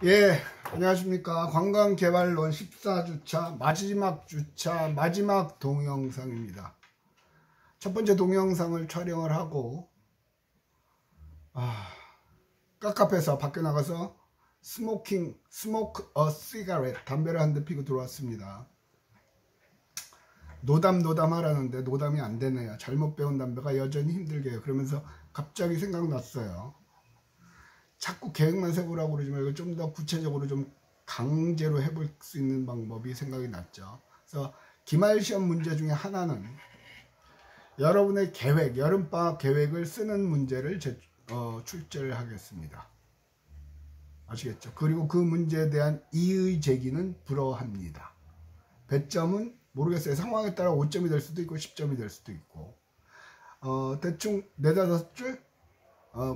예, 안녕하십니까. 관광개발론 14주차 마지막 동영상입니다. 첫 번째 동영상을 촬영을 하고 깝깝해서 밖에 나가서 스모크 어 시가렛 담배를 한 대 피고 들어왔습니다. 노담 하라는데 노담이 안 되네요. 잘못 배운 담배가 여전히 힘들게 해요. 그러면서 갑자기 생각났어요. 자꾸 계획만 세우라고 그러지 말고 좀 더 구체적으로 좀 강제로 해볼 수 있는 방법이 생각이 났죠. 그래서 기말 시험 문제 중에 하나는 여러분의 계획, 여름방학 계획을 쓰는 문제를 출제를 하겠습니다. 아시겠죠? 그리고 그 문제에 대한 이의 제기는 불허합니다. 배점은 모르겠어요. 상황에 따라 5점이 될 수도 있고 10점이 될 수도 있고 대충 4-5줄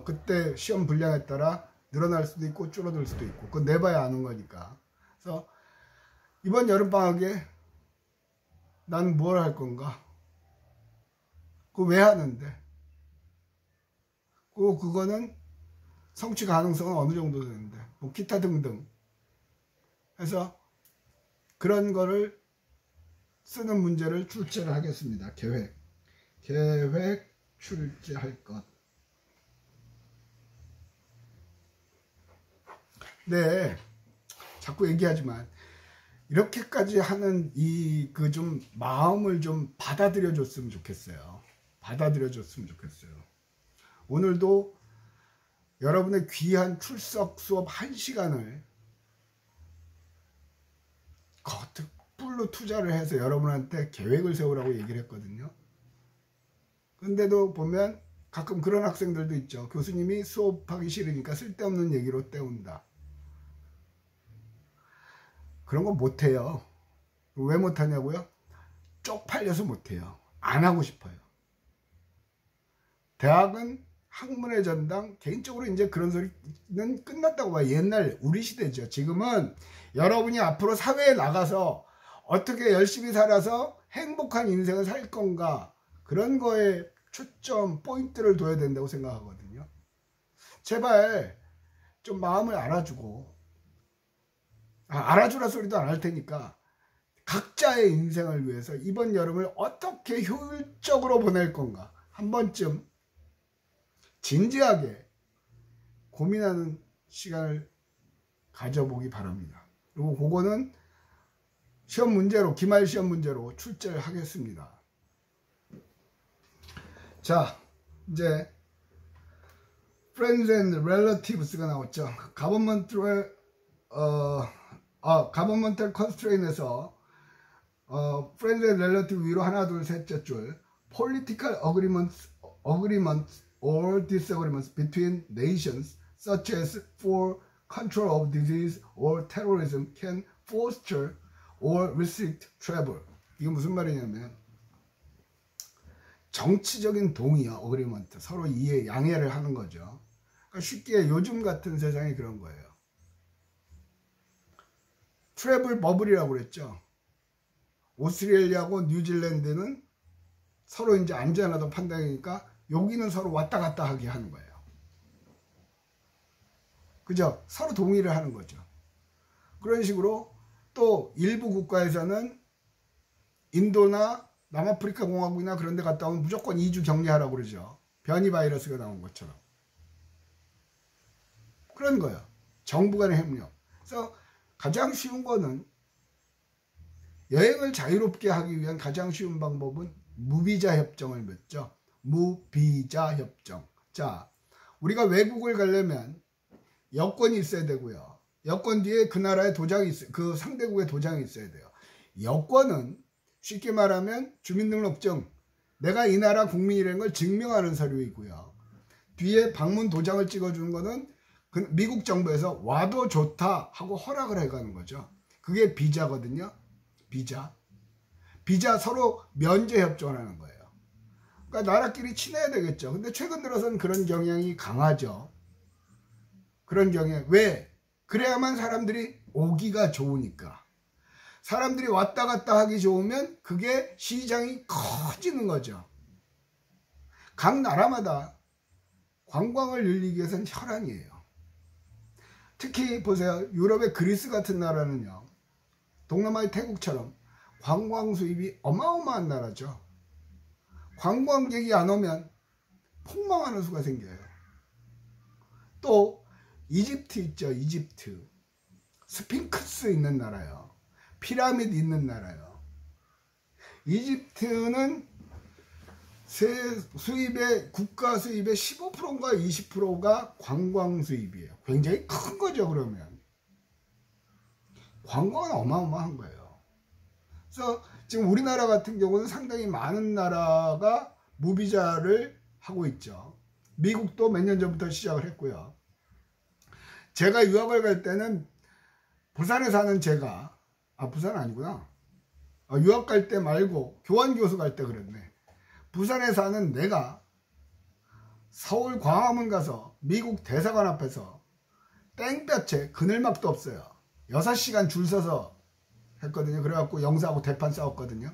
그때 시험 분량에 따라 늘어날 수도 있고 줄어들 수도 있고 그건 내봐야 아는 거니까. 그래서 이번 여름방학에 난 뭘 할 건가? 그거 왜 하는데? 그거는 성취 가능성은 어느 정도 되는데 뭐 기타 등등 해서 그런 거를 쓰는 문제를 출제를 하겠습니다. 계획 출제할 것. 네, 자꾸 얘기하지만 이렇게까지 하는 이 좀 마음을 좀 받아들여 줬으면 좋겠어요. 오늘도 여러분의 귀한 출석 수업 1시간을 거듭불로 투자를 해서 여러분한테 계획을 세우라고 얘기를 했거든요. 근데도 보면 가끔 그런 학생들도 있죠. 교수님이 수업하기 싫으니까 쓸데없는 얘기로 때운다. 그런 거 못해요. 왜 못하냐고요? 쪽팔려서 못해요. 안 하고 싶어요. 대학은 학문의 전당, 개인적으로 이제 그런 소리는 끝났다고 봐요. 옛날 우리 시대죠. 지금은 여러분이 앞으로 사회에 나가서 어떻게 열심히 살아서 행복한 인생을 살 건가, 그런 거에 초점 포인트를 둬야 된다고 생각하거든요. 제발 좀 마음을 알아주고, 알아주라 소리도 안 할 테니까 각자의 인생을 위해서 이번 여름을 어떻게 효율적으로 보낼 건가 한 번쯤 진지하게 고민하는 시간을 가져보기 바랍니다. 그리고 그거는 시험 문제로, 기말 시험 문제로 출제를 하겠습니다. 자, 이제 Friends and Relatives가 나왔죠. Governmental Constraint에서 Friends and Relatives 위로 하나, 둘, 셋째 줄 Political agreements or disagreements between nations such as for control of disease or terrorism can foster or restrict travel. 이게 무슨 말이냐면 정치적인 동의야, 어그리먼트. 서로 이해, 양해를 하는 거죠. 그러니까 쉽게 요즘 같은 세상이 그런 거예요. 트래블 버블이라고 그랬죠. 오스트레일리아하고 뉴질랜드는 서로 이제 안전하다고 판단하니까 여기는 서로 왔다 갔다 하게 하는 거예요. 그죠? 서로 동의를 하는 거죠. 그런 식으로 또 일부 국가에서는 인도나 남아프리카 공화국이나 그런 데 갔다 오면 무조건 2주 격리하라고 그러죠. 변이 바이러스가 나온 것처럼. 그런 거예요. 정부 간의 협력. 그래서 가장 쉬운 거는 여행을 자유롭게 하기 위한 가장 쉬운 방법은 무비자 협정을 맺죠. 무비자 협정. 자, 우리가 외국을 가려면 여권이 있어야 되고요. 여권 뒤에 그 나라의 도장이 있어요. 그 상대국의 도장이 있어야 돼요. 여권은 쉽게 말하면 주민등록증, 내가 이 나라 국민이라는 걸 증명하는 서류이고요. 뒤에 방문 도장을 찍어주는 거는 미국 정부에서 와도 좋다 하고 허락을 해가는 거죠. 그게 비자거든요. 비자 서로 면제 협정을 하는 거예요. 그러니까 나라끼리 친해야 되겠죠. 근데 최근 들어서는 그런 경향이 강하죠. 그런 경향. 왜? 그래야만 사람들이 오기가 좋으니까. 사람들이 왔다 갔다 하기 좋으면 그게 시장이 커지는 거죠. 각 나라마다 관광을 늘리기 위해서는 혈안이에요. 특히 보세요. 유럽의 그리스 같은 나라는요. 동남아의 태국처럼 관광 수입이 어마어마한 나라죠. 관광객이 안 오면 폭망하는 수가 생겨요. 또 이집트 있죠. 이집트. 스핑크스 있는 나라요. 피라미드 있는 나라요. 이집트는 수입의 국가 수입의 15%인가 20%가 관광 수입이에요. 굉장히 큰 거죠. 그러면 관광은 어마어마한 거예요. 그래서 지금 우리나라 같은 경우는 상당히 많은 나라가 무비자를 하고 있죠. 미국도 몇 년 전부터 시작을 했고요. 제가 유학을 갈 때는 부산에 사는 제가 부산 아니구나. 유학 갈 때 말고 교환교수 갈 때 그랬네. 부산에 사는 내가 서울 광화문 가서 미국 대사관 앞에서 땡볕에 그늘막도 없어요. 6시간 줄 서서 했거든요. 그래갖고 영사하고 대판 싸웠거든요.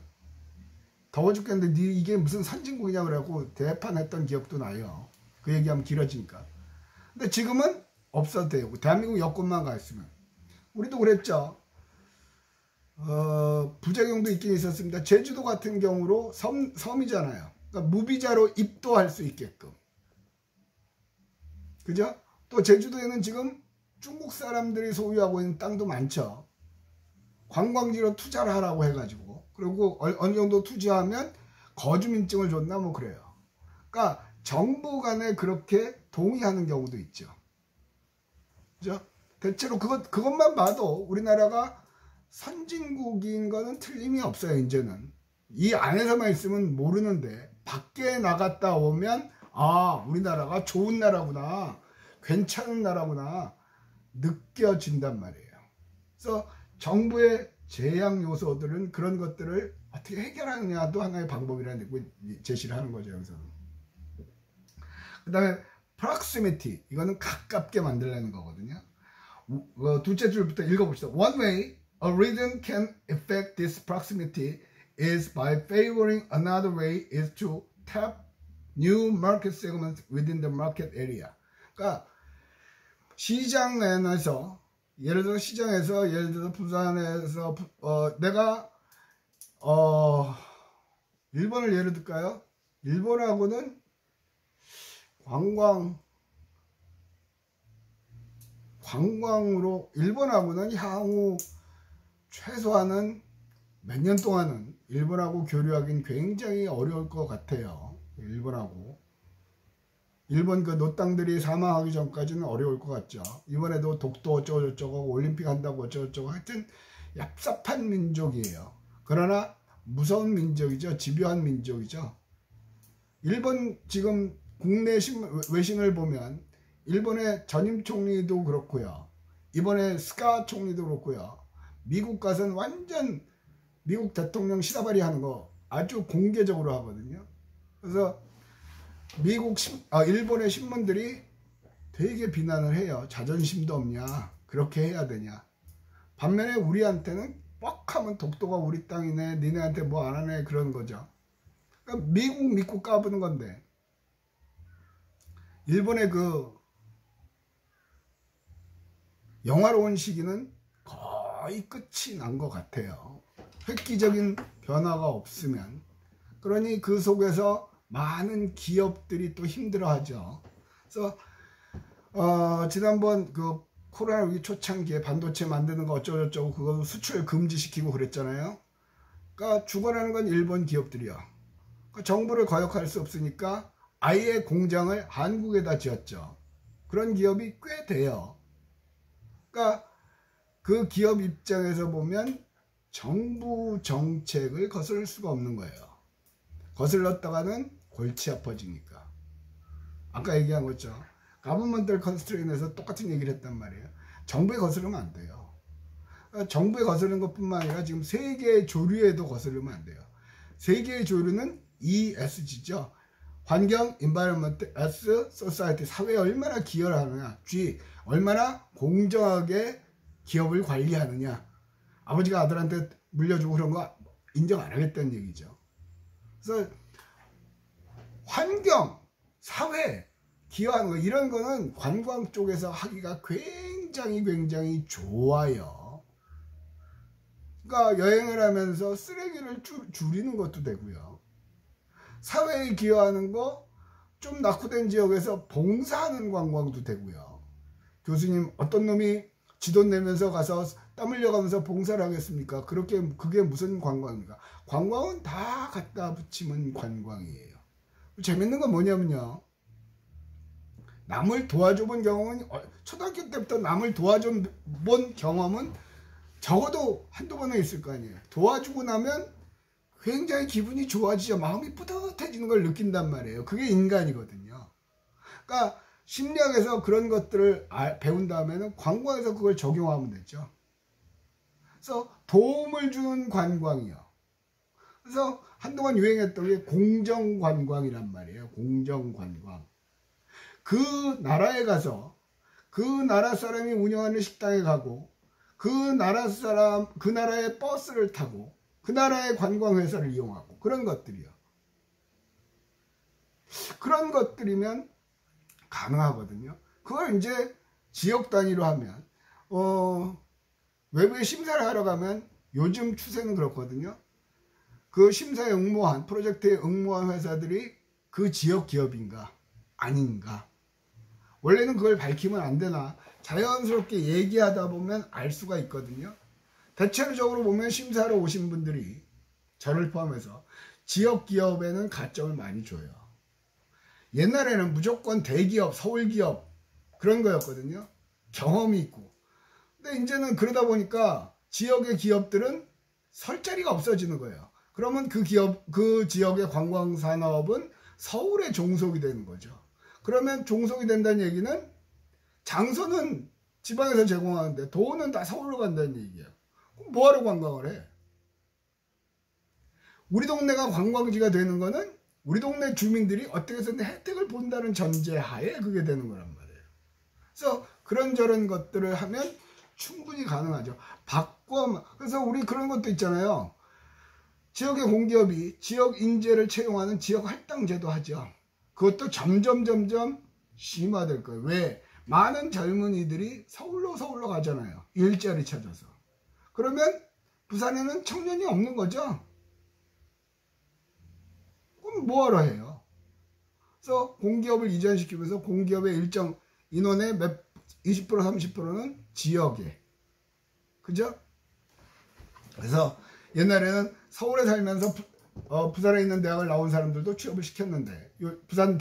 더워 죽겠는데 이게 무슨 선진국이냐 그래갖고 대판 했던 기억도 나요. 그 얘기하면 길어지니까. 근데 지금은 없어도 돼요. 대한민국 여권만 가 있으면. 우리도 그랬죠. 부작용도 있긴 있었습니다. 제주도 같은 경우로 섬이잖아요. 그러니까 무비자로 입도할 수 있게끔. 그죠? 또 제주도에는 지금 중국 사람들이 소유하고 있는 땅도 많죠. 관광지로 투자를 하라고 해가지고. 그리고 어느 정도 투자하면 거주민증을 줬나 뭐 그래요. 그러니까 정부 간에 그렇게 동의하는 경우도 있죠. 그죠? 대체로 그것만 봐도 우리나라가 선진국인 거는 틀림이 없어요. 이제는 이 안에서만 있으면 모르는데 밖에 나갔다 오면 우리나라가 좋은 나라구나, 괜찮은 나라구나 느껴진단 말이에요. 그래서 정부의 제약 요소들은 그런 것들을 어떻게 해결하느냐도 하나의 방법이라는 제시를 하는 거죠. 여기서는. 그 다음에 proximity, 이거는 가깝게 만들려는 거거든요. 둘째 줄부터 읽어봅시다. One way a region can affect this proximity is by favoring another way is to tap new market segments within the market area. 그러니까 시장 내에서 예를 들어서 부산에서 내가 일본을 예를 들까요? 일본하고는 관광으로 일본하고는 향후 최소한은 몇 년 동안은 일본하고 교류하기는 굉장히 어려울 것 같아요. 일본 그 노땅들이 사망하기 전까지는 어려울 것 같죠. 이번에도 독도 어쩌고저쩌고 올림픽 한다고 어쩌고저쩌고 하여튼 얍삽한 민족이에요. 그러나 무서운 민족이죠. 집요한 민족이죠. 일본 지금 국내 외신을 보면 일본의 전임 총리도 그렇고요. 이번에 스가 총리도 그렇고요. 미국 가서는 완전 미국 대통령 시다바리 하는 거 아주 공개적으로 하거든요. 그래서 일본의 신문들이 되게 비난을 해요. 자존심도 없냐, 그렇게 해야 되냐. 반면에 우리한테는 뻑하면 독도가 우리 땅이네, 니네한테 뭐 안 하네, 그런 거죠. 그러니까 미국 믿고 까부는 건데 일본의 그 영화로운 시기는 거의 끝이 난 것 같아요. 획기적인 변화가 없으면. 그러니 그 속에서 많은 기업들이 또 힘들어하죠. 그래서 지난번 그 코로나 위기 초창기에 반도체 만드는 거 어쩌고저쩌고 그거 수출 금지시키고 그랬잖아요. 그러니까 죽어나는 건 일본 기업들이요. 그러니까 정부를 거역할 수 없으니까 아예 공장을 한국에다 지었죠. 그런 기업이 꽤 돼요. 그러니까 그 기업 입장에서 보면 정부 정책을 거스를 수가 없는 거예요. 거슬렀다가는 골치 아파지니까. 아까 얘기한 거죠. 가버먼털 컨스트레인에서 똑같은 얘기를 했단 말이에요. 정부에 거스르면 안 돼요. 그러니까 정부에 거스르는 것뿐만 아니라 지금 세계의 조류에도 거스르면 안 돼요. 세계의 조류는 ESG죠. 환경, environment, S, society, 사회에 얼마나 기여를 하느냐. G, 얼마나 공정하게 기업을 관리하느냐. 아버지가 아들한테 물려주고 그런 거 인정 안 하겠다는 얘기죠. 그래서 환경, 사회, 기여하는 거 이런 거는 관광 쪽에서 하기가 굉장히 좋아요. 그러니까 여행을 하면서 쓰레기를 줄이는 것도 되고요. 사회에 기여하는 거, 좀 낙후된 지역에서 봉사하는 관광도 되고요. 교수님, 어떤 놈이 지돈 내면서 가서 땀 흘려가면서 봉사를 하겠습니까? 그게 무슨 관광입니까? 관광은 다 갖다 붙이면 관광이에요. 재밌는 건 뭐냐면요, 남을 도와줘본 경험은, 초등학교 때부터 남을 도와줘본 경험은 적어도 한두 번은 있을 거 아니에요. 도와주고 나면 굉장히 기분이 좋아지죠. 마음이 뿌듯해지는 걸 느낀단 말이에요. 그게 인간이거든요. 그러니까 심리학에서 그런 것들을 배운 다음에는 관광에서 그걸 적용하면 되죠. 그래서 도움을 주는 관광이요. 그래서 한동안 유행했던 게 공정관광이란 말이에요. 공정관광. 그 나라에 가서 그 나라 사람이 운영하는 식당에 가고 그 나라의 버스를 타고 그 나라의 관광회사를 이용하고 그런 것들이요. 그런 것들이면 가능하거든요. 그걸 이제 지역 단위로 하면 외부에 심사를 하러 가면 요즘 추세는 그렇거든요. 그 심사에 응모한 프로젝트에 응모한 회사들이 그 지역 기업인가 아닌가. 원래는 그걸 밝히면 안 되나 자연스럽게 얘기하다 보면 알 수가 있거든요. 대체적으로 보면 심사하러 오신 분들이 저를 포함해서 지역 기업에는 가점을 많이 줘요. 옛날에는 무조건 대기업, 서울기업 그런 거였거든요. 경험이 있고. 근데 이제는 그러다 보니까 지역의 기업들은 설 자리가 없어지는 거예요. 그러면 그 지역의 관광산업은 서울에 종속이 되는 거죠. 그러면 종속이 된다는 얘기는 장소는 지방에서 제공하는데 돈은 다 서울로 간다는 얘기예요. 그럼 뭐하러 관광을 해? 우리 동네가 관광지가 되는 거는 우리 동네 주민들이 어떻게 해서든 혜택을 본다는 전제하에 그게 되는 거란 말이에요. 그래서 그런저런 것들을 하면 충분히 가능하죠. 그래서 우리 그런 것도 있잖아요. 지역의 공기업이 지역 인재를 채용하는 지역 할당제도 하죠. 그것도 점점 심화될 거예요. 왜? 많은 젊은이들이 서울로 가잖아요. 일자리 찾아서. 그러면 부산에는 청년이 없는 거죠. 그럼 뭐하러 해요? 그래서 공기업을 이전시키면서 공기업의 일정 인원의 20% 30%는 지역에. 그죠? 그래서 옛날에는 서울에 살면서 부산에 있는 대학을 나온 사람들도 취업을 시켰는데 부산의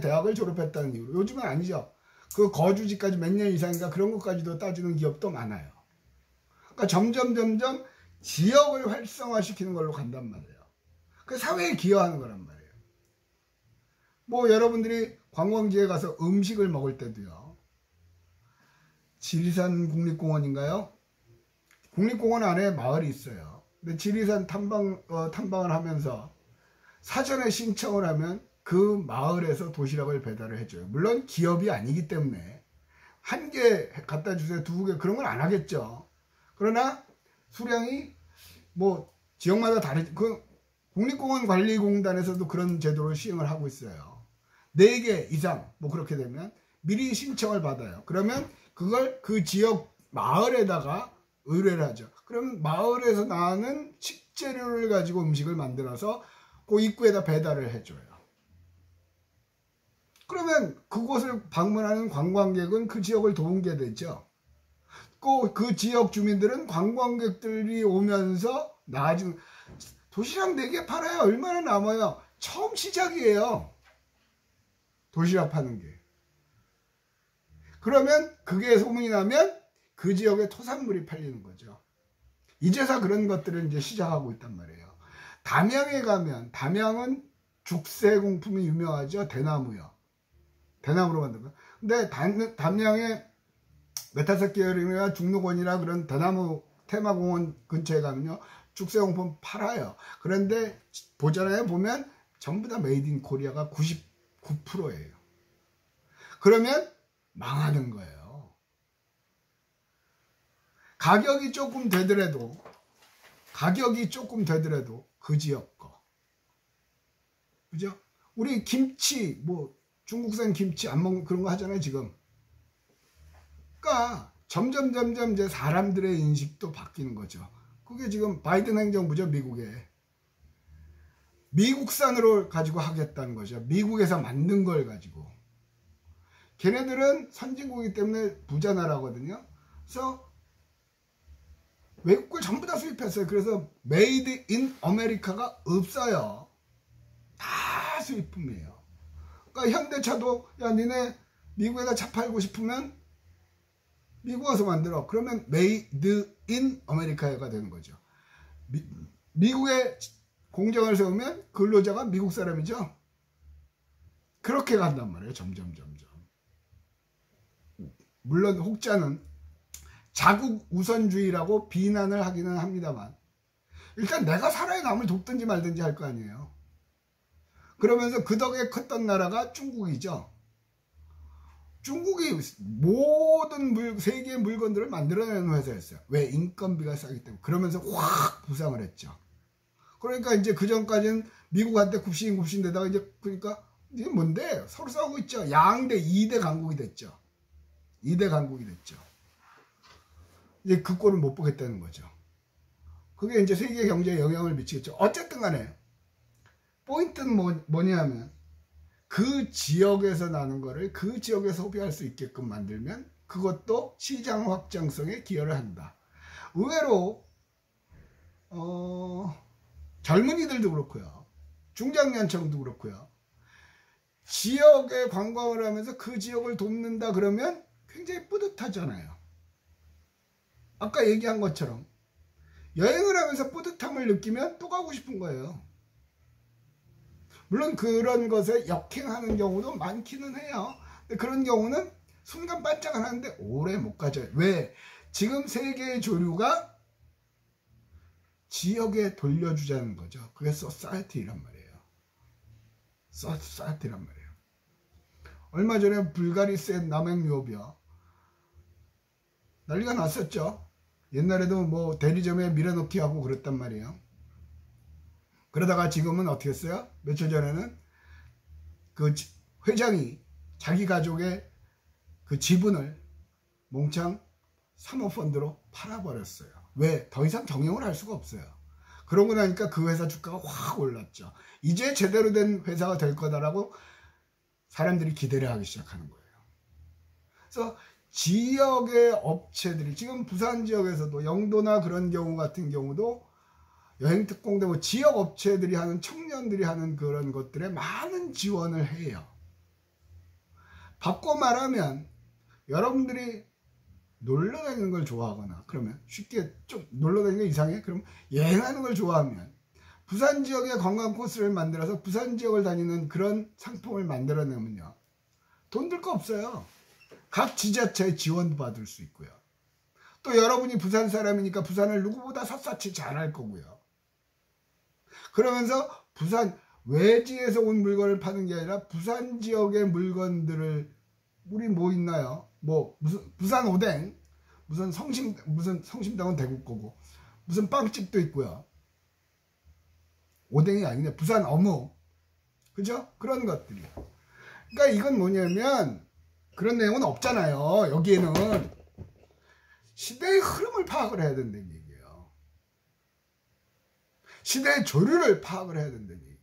대학을 졸업했다는 이유로 요즘은 아니죠. 그 거주지까지 몇 년 이상인가 그런 것까지도 따지는 기업도 많아요. 그러니까 점점 지역을 활성화시키는 걸로 간단 말이에요. 그 사회에 기여하는 거란 말이에요. 뭐 여러분들이 관광지에 가서 음식을 먹을 때도요. 지리산 국립공원인가요? 국립공원 안에 마을이 있어요. 근데 지리산 탐방을 하면서 사전에 신청을 하면 그 마을에서 도시락을 배달을 해줘요. 물론 기업이 아니기 때문에 한 개 갖다 주세요, 두 개 그런 건 안 하겠죠. 그러나 수량이 뭐 지역마다 다르지. 그 국립공원 관리공단에서도 그런 제도를 시행을 하고 있어요. 4개 이상 뭐 그렇게 되면 미리 신청을 받아요. 그러면 그걸 그 지역 마을에다가 의뢰를 하죠. 그럼 마을에서 나는 식재료를 가지고 음식을 만들어서 그 입구에다 배달을 해줘요. 그러면 그곳을 방문하는 관광객은 그 지역을 도우게 되죠. 그 지역 주민들은 관광객들이 오면서 나중 도시락 4개 팔아요. 얼마나 남아요? 처음 시작이에요. 도시락 파는 게. 그러면 그게 소문이 나면 그 지역의 토산물이 팔리는 거죠. 이제서 그런 것들을 이제 시작하고 있단 말이에요. 담양에 가면 담양은 죽새공품이 유명하죠. 대나무요. 대나무로 만든 거. 근데 담양에 메타석 계열이나 중록원이나 그런 대나무 테마공원 근처에 가면요. 죽새공품 팔아요. 그런데 보잖아요. 보면 전부 다 메이드 인 코리아가 99%예요. 그러면 망하는 거예요. 가격이 조금 되더라도 그 지역 거. 그죠? 우리 김치, 뭐 중국산 김치 안 먹는 그런 거 하잖아요, 지금. 그러니까 점점 이제 사람들의 인식도 바뀌는 거죠. 그게 지금 바이든 행정부죠. 미국산으로 가지고 하겠다는 거죠. 미국에서 만든 걸 가지고. 걔네들은 선진국이기 때문에 부자 나라거든요. 그래서 외국 걸 전부 다 수입했어요. 그래서 메이드 인 아메리카가 없어요. 다 수입품이에요. 그러니까 현대차도 야 니네 미국에다 차 팔고 싶으면 미국 와서 만들어. 그러면 메이드 인 아메리카가 되는 거죠. 미국에 공장을 세우면 근로자가 미국 사람이죠. 그렇게 간단 말이에요. 점점. 물론 혹자는 자국 우선주의라고 비난을 하기는 합니다만 일단 내가 살아야 남을 돕든지 말든지 할 거 아니에요. 그러면서 그 덕에 컸던 나라가 중국이죠. 중국이 모든 세계의 물건들을 만들어내는 회사였어요. 왜? 인건비가 싸기 때문에. 그러면서 확 부상을 했죠. 그러니까 이제 그 전까지는 미국한테 굽신굽신대다가 이제 그러니까 이게 뭔데? 서로 싸우고 있죠. 양대 2대 강국이 됐죠. 2대 강국이 됐죠. 이제 그 꼴을 못 보겠다는 거죠. 그게 이제 세계 경제에 영향을 미치겠죠. 어쨌든 간에 포인트는 뭐냐면 그 지역에서 나는 거를 그 지역에서 소비할 수 있게끔 만들면 그것도 시장 확장성에 기여를 한다. 의외로 젊은이들도 그렇고요. 중장년층도 그렇고요. 지역에 관광을 하면서 그 지역을 돕는다 그러면 굉장히 뿌듯하잖아요. 아까 얘기한 것처럼 여행을 하면서 뿌듯함을 느끼면 또 가고 싶은 거예요. 물론 그런 것에 역행하는 경우도 많기는 해요. 근데 그런 경우는 순간 반짝은 하는데 오래 못 가져요. 왜? 지금 세계의 조류가 지역에 돌려주자는 거죠. 그게 소사이어티란 말이에요. 소사이어티란 말이에요. 얼마 전에 불가리스의 남행 유업이요. 난리가 났었죠. 옛날에도 뭐 대리점에 밀어넣기 하고 그랬단 말이에요. 그러다가 지금은 어떻게 했어요? 며칠 전에는 그 회장이 자기 가족의 그 지분을 몽창 사모펀드로 팔아버렸어요. 왜? 더 이상 경영을 할 수가 없어요. 그러고 나니까 그 회사 주가가 확 올랐죠. 이제 제대로 된 회사가 될 거다라고 사람들이 기대를 하기 시작하는 거예요. 그래서 지역의 업체들이 지금 부산 지역에서도 영도나 그런 경우 같은 경우도 여행특공대 뭐 지역 업체들이 하는 청년들이 하는 그런 것들에 많은 지원을 해요. 바꿔 말하면 여러분들이 놀러 다니는 걸 좋아하거나 그러면 쉽게 좀 놀러 다니는 게 이상해? 그럼 여행하는 걸 좋아하면 부산 지역의 관광 코스를 만들어서 부산 지역을 다니는 그런 상품을 만들어내면요. 돈 들 거 없어요. 각 지자체에 지원도 받을 수 있고요. 또 여러분이 부산 사람이니까 부산을 누구보다 샅샅이 잘할 거고요. 그러면서 부산 외지에서 온 물건을 파는 게 아니라 부산 지역의 물건들을 우리 뭐 있나요? 뭐 무슨 부산 오뎅, 무슨 성심당은 대구 거고 무슨 빵집도 있고요. 오뎅이 아니네. 부산 어묵, 그죠? 그런 것들이. 그러니까 이건 뭐냐면 그런 내용은 없잖아요. 여기에는 시대의 흐름을 파악을 해야 된다는 얘기예요. 시대의 조류를 파악을 해야 된다는 얘기예요.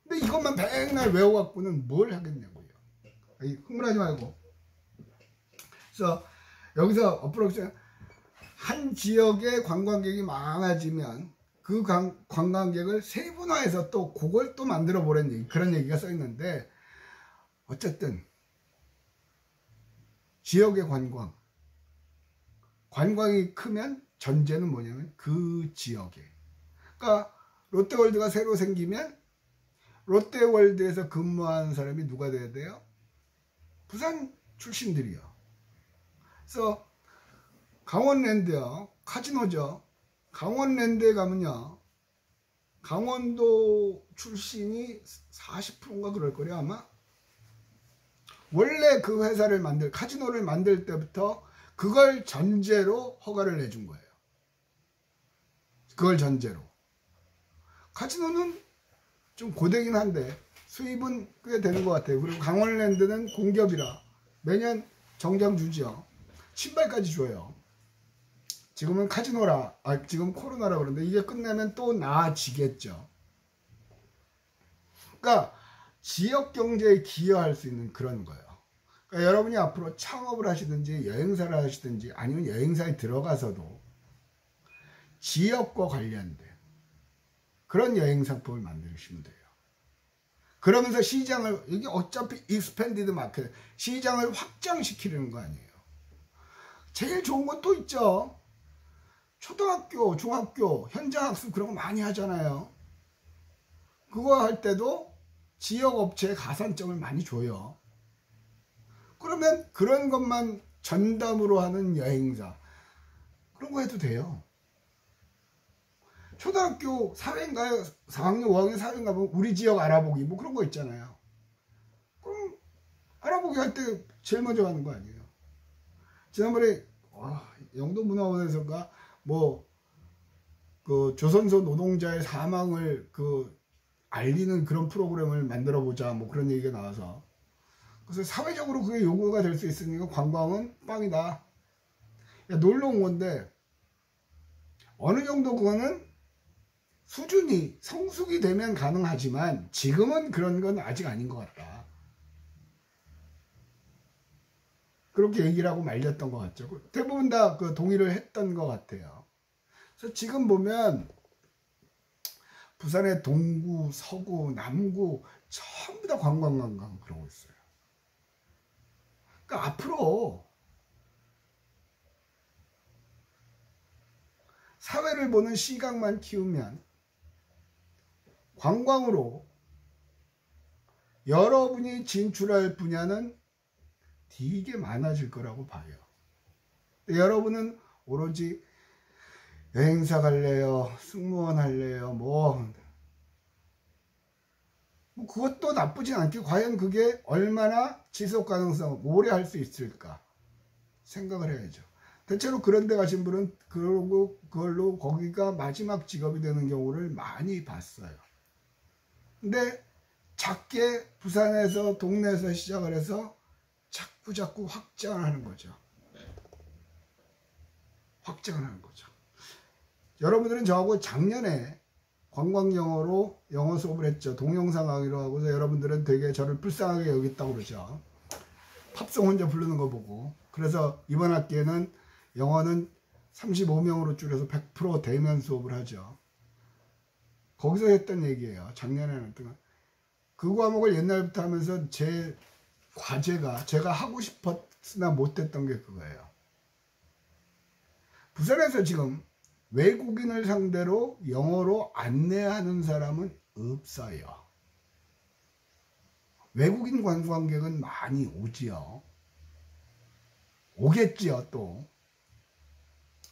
근데 이것만 맨날 외워갖고는 뭘 하겠냐고요. 흥분하지 말고. 그래서 여기서 어프로치 한 지역의 관광객이 많아지면 그 관광객을 세분화해서 또 그걸 또 만들어 보라는 얘기, 그런 얘기가 써 있는데 어쨌든 지역의 관광이 크면 전제는 뭐냐면 그 지역에, 그러니까 롯데월드가 새로 생기면 롯데월드에서 근무하는 사람이 누가 돼야 돼요? 부산 출신들이요. 그래서 강원랜드요, 카지노죠. 강원랜드에 가면요, 강원도 출신이 40%인가 그럴 거래요 아마. 원래 그 회사를 카지노를 만들 때부터 그걸 전제로 허가를 내준 거예요. 그걸 전제로. 카지노는 좀 고되긴 한데 수입은 꽤 되는 것 같아요. 그리고 강원랜드는 공기업이라 매년 정장 주죠. 신발까지 줘요. 지금은 카지노라, 지금 코로나라 그러는데 이게 끝나면 또 나아지겠죠. 그러니까 지역 경제에 기여할 수 있는 그런 거예요. 그러니까 여러분이 앞으로 창업을 하시든지 여행사를 하시든지 아니면 여행사에 들어가서도 지역과 관련된 그런 여행 상품을 만드시면 돼요. 그러면서 시장을, 이게 어차피 익스펜디드 마켓, 시장을 확장시키려는 거 아니에요. 제일 좋은 건 또 있죠. 초등학교, 중학교, 현장학습 그런 거 많이 하잖아요. 그거 할 때도 지역 업체에 가산점을 많이 줘요. 그러면 그런 것만 전담으로 하는 여행사, 그런 거 해도 돼요. 초등학교 사회인가요? 4학년, 5학년 사회인가 보면 우리 지역 알아보기 뭐 그런 거 있잖아요. 그럼 알아보기 할 때 제일 먼저 가는 거 아니에요. 지난번에 영도문화원에서가 뭐 그 조선소 노동자의 사망을 그 알리는 그런 프로그램을 만들어 보자 뭐 그런 얘기가 나와서, 그래서 사회적으로 그게 요구가 될 수 있으니까 관광은 빵이다. 놀러 온 건데 어느 정도 그거는 수준이 성숙이 되면 가능하지만 지금은 그런 건 아직 아닌 것 같다. 그렇게 얘기를 하고 말렸던 것 같죠. 대부분 다 그 동의를 했던 것 같아요. 그래서 지금 보면 부산의 동구, 서구, 남구 전부 다 관광 그러고 있어요. 그러니까 앞으로 사회를 보는 시각만 키우면 관광으로 여러분이 진출할 분야는 되게 많아질 거라고 봐요. 여러분은 오로지 여행사 갈래요? 승무원 할래요? 뭐 그것도 나쁘진 않게, 과연 그게 얼마나 지속 가능성 오래 할 수 있을까 생각을 해야죠. 대체로 그런 데 가신 분은 그걸로 거기가 마지막 직업이 되는 경우를 많이 봤어요. 근데 작게 부산에서 동네에서 시작을 해서 자꾸 확장을 하는 거죠. 확장을 하는 거죠. 여러분들은 저하고 작년에 관광영어로 영어 수업을 했죠. 동영상 강의로 하고서 여러분들은 되게 저를 불쌍하게 여겼다고 그러죠. 팝송 혼자 부르는 거 보고. 그래서 이번 학기에는 영어는 35명으로 줄여서 100% 대면 수업을 하죠. 거기서 했던 얘기예요. 작년에는 했던 그 과목을 옛날부터 하면서 제 과제가, 제가 하고 싶었으나 못했던 게 그거예요. 부산에서 지금 외국인을 상대로 영어로 안내하는 사람은 없어요. 외국인 관광객은 많이 오지요. 오겠지요. 또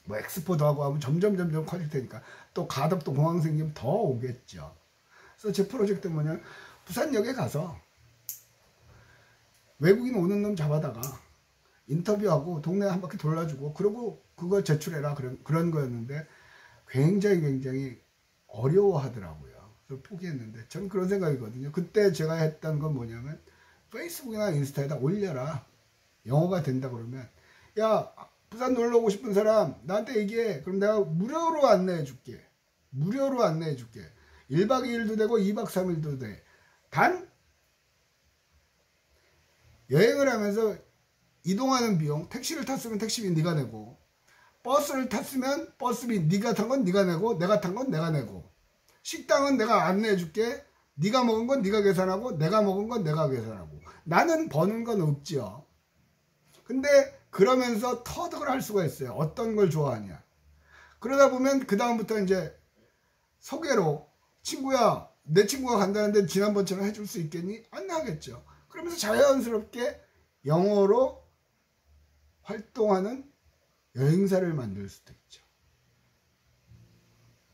뭐 엑스포도 하고 하면 점점 커질 테니까 또 가덕도 공항 생기면 더 오겠죠. 그래서 제 프로젝트는 뭐냐면 부산역에 가서 외국인 오는 놈 잡아다가 인터뷰하고 동네 한 바퀴 돌려주고 그러고 그거 제출해라, 그런 거였는데 굉장히 어려워하더라고요. 그래서 포기했는데 저는 그런 생각이거든요. 그때 제가 했던 건 뭐냐면 페이스북이나 인스타에다 올려라. 영어가 된다 그러면, 야 부산 놀러 오고 싶은 사람 나한테 얘기해. 그럼 내가 무료로 안내해 줄게. 무료로 안내해 줄게. 1박 2일도 되고 2박 3일도 돼. 단 여행을 하면서 이동하는 비용, 택시를 탔으면 택시비 네가 내고, 버스를 탔으면 버스비 네가 탄 건 네가 내고, 내가 탄 건 내가 내고, 식당은 내가 안내해 줄게. 네가 먹은 건 네가 계산하고, 내가 먹은 건 내가 계산하고. 나는 버는 건 없지요. 근데 그러면서 터득을 할 수가 있어요. 어떤 걸 좋아하냐. 그러다 보면 그 다음부터 이제 소개로, 친구야 내 친구가 간다는데 지난번처럼 해줄 수 있겠니? 안 하겠죠. 그러면서 자연스럽게 영어로 활동하는 여행사를 만들 수도 있죠.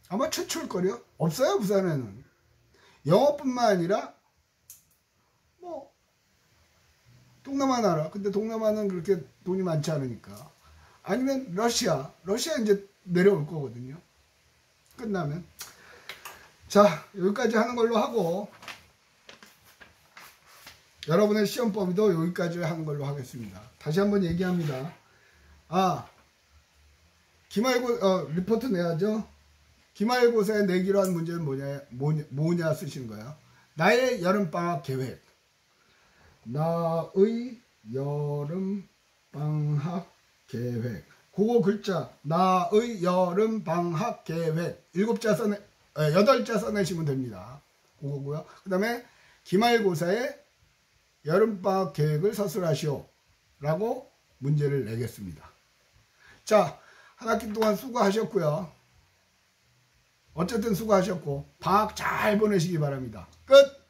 아마 최초일 거요. 없어요 부산에는. 영어뿐만 아니라 뭐 동남아 나라, 근데 동남아는 그렇게 돈이 많지 않으니까, 아니면 러시아 이제 내려올 거거든요. 끝나면. 자, 여기까지 하는 걸로 하고 여러분의 시험 범위도 여기까지 하는 걸로 하겠습니다. 다시 한번 얘기합니다. 리포트 내야죠. 기말고사에 내기로 한 문제는 뭐냐 쓰시는 거예요. 나의 여름방학 계획. 나의 여름방학 계획. 그거 글자, 나의 여름방학 계획. 8자 써내시면 됩니다. 그거고요. 그 다음에 기말고사에 여름방학 계획을 서술하시오. 라고 문제를 내겠습니다. 자, 한 학기 동안 수고하셨고요. 어쨌든 수고하셨고 방학 잘 보내시기 바랍니다. 끝!